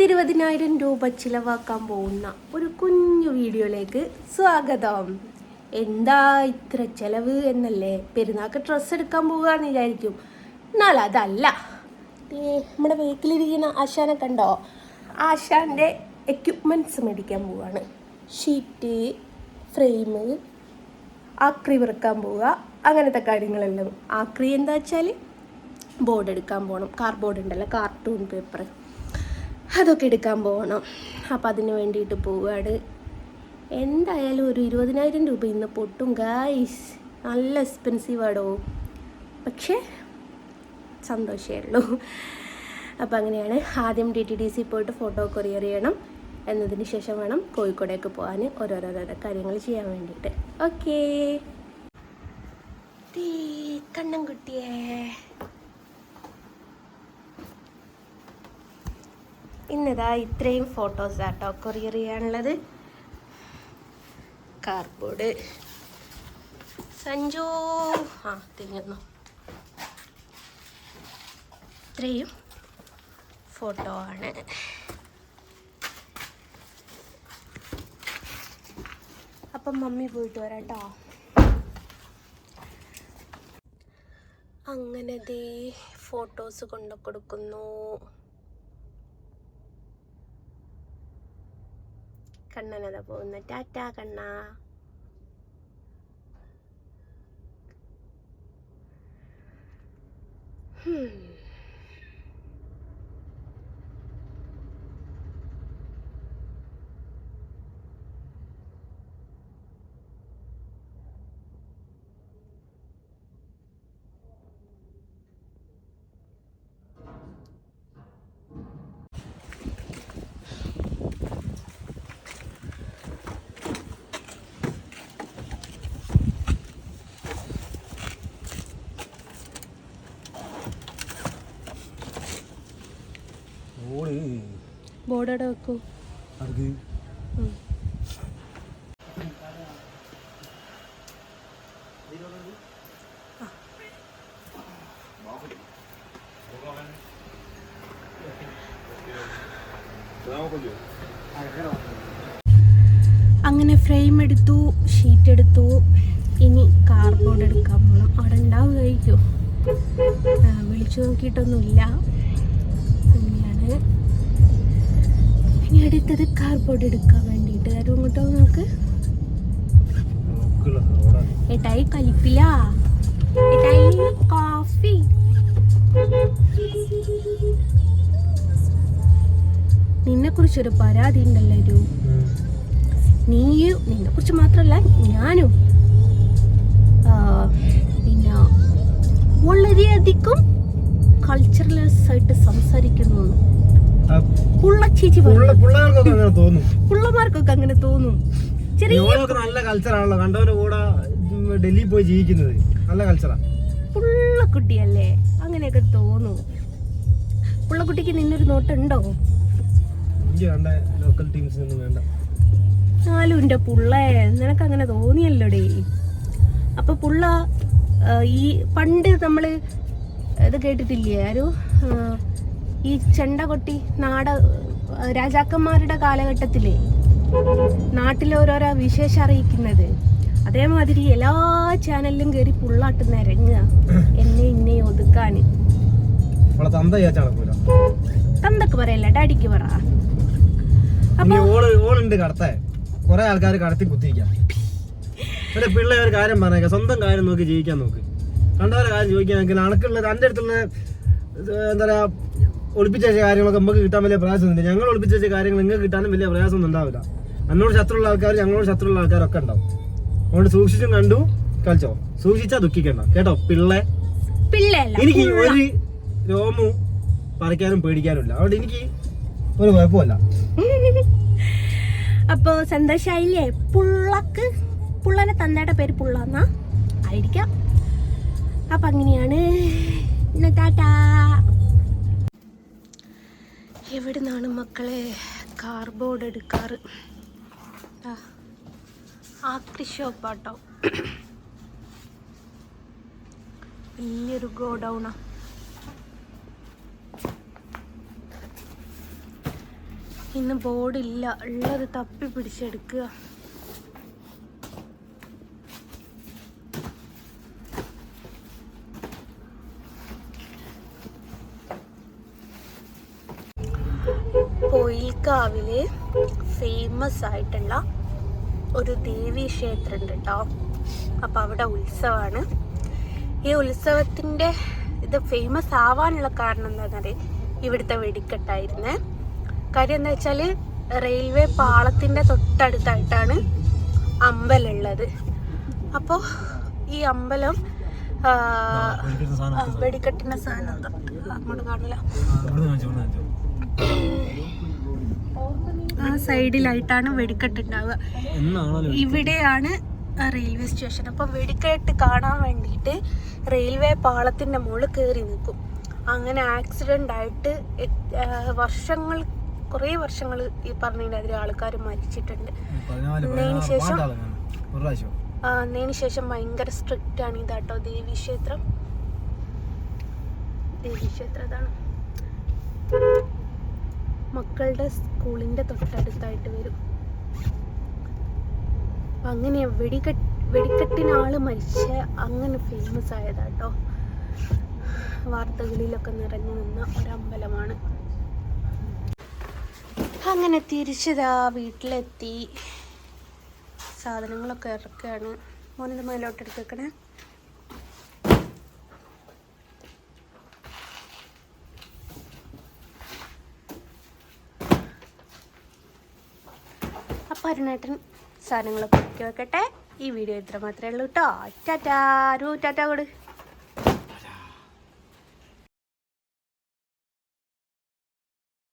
10-20,000 രൂപ ചിലവാക്കാൻ പോകുന്ന ഒരു കുഞ്ഞു വീഡിയോയിലേക്ക് സ്വാഗതം. എന്താ ഇത്ര ചിലവ് എന്നല്ലേ, പെരുന്നാൾക്ക് ഡ്രസ്സ് എടുക്കാൻ പോവുകയെന്ന് വിചാരിക്കും. എന്നാൽ അതല്ല. നമ്മുടെ വീട്ടിലിരിക്കുന്ന ആശാനെ കണ്ടോ? ആശാൻ്റെ എക്യുപ്മെൻറ്റ്സ് മേടിക്കാൻ പോവുകയാണ്. ഷീറ്റ്, ഫ്രെയിം, ആക്രി വിറക്കാൻ പോവുക, അങ്ങനത്തെ കാര്യങ്ങളെല്ലാം. ആക്രി എന്താ വെച്ചാൽ ബോർഡ് എടുക്കാൻ പോകണം. കാർഡ്ബോർഡ് ഉണ്ടല്ലോ, കാർട്ടൂൺ പേപ്പർ, അതൊക്കെ എടുക്കാൻ പോകണം. അപ്പം അതിന് വേണ്ടിയിട്ട് പോവുകയാണ്. എന്തായാലും ഒരു 20,000 രൂപ ഇന്ന് പൊട്ടും ഗായ്സ്. നല്ല എക്സ്പെൻസീവ് ആടോ, പക്ഷേ സന്തോഷമേ ഉള്ളൂ. അപ്പം അങ്ങനെയാണ്. ആദ്യം DTDC പോയിട്ട് ഫോട്ടോ കൊറിയർ ചെയ്യണം. എന്നതിന് ശേഷം വേണം കോഴിക്കോടേക്ക് പോകാൻ, ഓരോരോ കാര്യങ്ങൾ ചെയ്യാൻ വേണ്ടിയിട്ട്. ഓക്കേ, കണ്ണൻകുട്ടിയേ. ഇന്നതാ ഇത്രയും ഫോട്ടോസ് ആട്ടോ കൊറിയർ ചെയ്യാനുള്ളത്. കാർഡ്ബോർഡ് സഞ്ജു തിരിഞ്ഞു. ഇത്രയും ഫോട്ടോ ആണ്. അപ്പം മമ്മി പോയിട്ട് വരാട്ടോ. അങ്ങനെ ദേ ഫോട്ടോസ് കൊണ്ടു കൊടുക്കുന്നു. കണ്ണനതാ പോകുന്ന. ടാറ്റാ കണ്ണ. ബോർഡോടെ വെക്കൂ. അങ്ങനെ ഫ്രെയിം എടുത്തു, ഷീറ്റ് എടുത്തു. ഇനി കാർഡ്ബോർഡ് എടുക്കാൻ പോകണം. അവിടെ ഉണ്ടാവുമായിരിക്കും, വിളിച്ചു നോക്കിയിട്ടൊന്നുമില്ല. അങ്ങനെയാണ്. ഇനി അടുത്തത് കാർഡ്ബോർഡ് എടുക്കാൻ വേണ്ടിയിട്ട്. ആരും ഇങ്ങോട്ടോ നോക്ക്. ഏട്ടായി കലിപ്പില്ല, ഏട്ടായി കോഫി. നിന്നെ കുറിച്ചൊരു പരാതി ഉണ്ടല്ലോ. നീയും നിന്നെ കുറിച്ച് മാത്രല്ല ഞാനും പിന്നെ വളരെയധികം കൾച്ചറലെസ് ആയിട്ട് സംസാരിക്കുന്നു. പിള്ളമാർക്കൊക്കെ അങ്ങനെ തോന്നും. നല്ല കൾച്ചറാണല്ലോ, കണ്ടവന്റെ കൂടെ ഡൽഹി പോയി ജീവിക്കുന്നത് നല്ല കൾച്ചറാ. പുള്ളക്കുട്ടിയല്ലേ, അങ്ങനെയൊക്കെ തോന്നും. പുള്ളക്കുട്ടിക്ക് നിന്നൊരു നോട്ടുണ്ടോ? ലോക്കൽ ടീംസ് വേണ്ട. നാലും എൻ്റെ പുള്ളേ, നിനക്ക് അങ്ങനെ തോന്നിയല്ലോടേ. അപ്പൊ പുള്ള ഈ പണ്ട് നമ്മള് ഇത് കേട്ടിട്ടില്ലേ, ആരോ ഈ ചെണ്ട കൊട്ടി രാജാക്കന്മാരുടെ കാലഘട്ടത്തിലെ നാട്ടിലെ ഓരോരോ വിശേഷം അറിയിക്കുന്നത്, അതേമാതിരി എല്ലാ ചാനലിലും കയറി പുള്ളാട്ട് നിരങ്ങുക എന്നെ ഒതുക്കാന്. തന്തക്ക് പറയല്ല, ഡാഡിക്ക് പറ. കൊറേ ആൾക്കാർ കടത്തി കുത്തിരിക്കാം. പിള്ളേ ഒരു കാര്യം പറഞ്ഞേക്ക, സ്വന്തം കാര്യം നോക്കി ജീവിക്കാൻ നോക്ക്. കണ്ടവരെ കാര്യം ചോദിക്കാൻ അണക്കുള്ളത് എൻ്റെ അടുത്തുള്ള എന്താ പറയാ ഒളിപ്പിച്ച കാര്യങ്ങളൊക്കെ നമുക്ക് കിട്ടാൻ വലിയ പ്രയാസമൊന്നുമില്ല. ഞങ്ങൾ ഒളിപ്പിച്ച കാര്യങ്ങൾ നിങ്ങൾക്ക് കിട്ടാനും വലിയ പ്രയാസമൊന്നും ഉണ്ടാവില്ല. എന്നോട് ശത്രുള്ള ആൾക്കാർ ഞങ്ങളോട് ശത്രുള്ള ആൾക്കാരൊക്കെ ഉണ്ടാവും. അതുകൊണ്ട് സൂക്ഷിച്ചും കണ്ടു കളിച്ചോ, സൂക്ഷിച്ചാ ദുഃഖിക്കണ്ട കേട്ടോ പിള്ളേ. എനിക്ക് ഒരു രോമവും പറിക്കാനും പേടിക്കാനുമില്ല, അതുകൊണ്ട് എനിക്ക് ഒരു കുഴപ്പമില്ല. അപ്പൊ സന്തോഷായില്ലേ? പുള്ളനെ തന്തയുടെ പേര് പുള്ളന്നാ ആയിരിക്കാം. അപ്പൊ അങ്ങനെയാണ്. ടാറ്റാ. എവിടുന്നാണ് മക്കളെ കാർഡ്ബോർഡ് എടുക്കാറ്? ആക്രി ഷോപ്പാട്ടോ, വലിയൊരു ഗോഡൗണാ. ഇന്ന് ബോർഡില്ല, ഉള്ളത് തപ്പി പിടിച്ചെടുക്കുക. പൊയിൽക്കാവില് ഫേമസ് ആയിട്ടുള്ള ഒരു ദേവീ ക്ഷേത്രം ഉണ്ട് കേട്ടോ. അപ്പം അവിടെ ഉത്സവമാണ്. ഈ ഉത്സവത്തിൻ്റെ ഇത് ഫേമസ് ആവാനുള്ള കാരണം എന്താണെന്നറിയാം, ഇവിടുത്തെ വെടിക്കെട്ടായിരുന്നേ. കാര്യം എന്താ വെച്ചാൽ റെയിൽവേ പാളത്തിൻ്റെ തൊട്ടടുത്തായിട്ടാണ് അമ്പലമുള്ളത്. അപ്പോൾ ഈ അമ്പലം വെടിക്കെട്ടിൻ്റെ സാധനം അങ്ങോട്ട് കാണില്ല, ആ സൈഡിലായിട്ടാണ് വെടിക്കെട്ടുണ്ടാവുക. ഇവിടെയാണ് റെയിൽവേ സ്റ്റേഷൻ. അപ്പം വെടിക്കെട്ട് കാണാൻ വേണ്ടിയിട്ട് റെയിൽവേ പാളത്തിൻ്റെ മുകളിൽ കയറി നിൽക്കും. അങ്ങനെ ആക്സിഡൻ്റ് ആയിട്ട് കുറേ വർഷങ്ങൾ ഈ പറഞ്ഞതിൻ്റെ ആൾക്കാർ മരിച്ചിട്ടുണ്ട്. അതിന് ശേഷം ഭയങ്കര സ്ട്രിക്റ്റ് ആണ് ഇതാട്ടോ ദേവീക്ഷേത്രം. ഇതാണ് മക്കളുടെ സ്കൂളിൻ്റെ തൊട്ടടുത്തായിട്ട് വരും. അങ്ങനെ വെടിക്കെട്ടിനാള് മരിച്ച അങ്ങനെ ഫേമസ് ആയതാട്ടോ. വാർത്തകളിലൊക്കെ നിറഞ്ഞു നിന്ന ഒരമ്പലമാണ്. അങ്ങനെ തിരിച്ചതാ വീട്ടിലെത്തി. സാധനങ്ങളൊക്കെ ഇറക്കുകയാണ്. മോനിത് മേലോട്ട് എടുത്തേക്കണേ. അപ്പം അരുണേട്ടൻ സാധനങ്ങളൊക്കെ ഇറക്കി വെക്കട്ടെ. ഈ വീഡിയോ ഇത്ര മാത്രമേ ഉള്ളൂ കേട്ടോ. ടാറ്റാ കൊടു.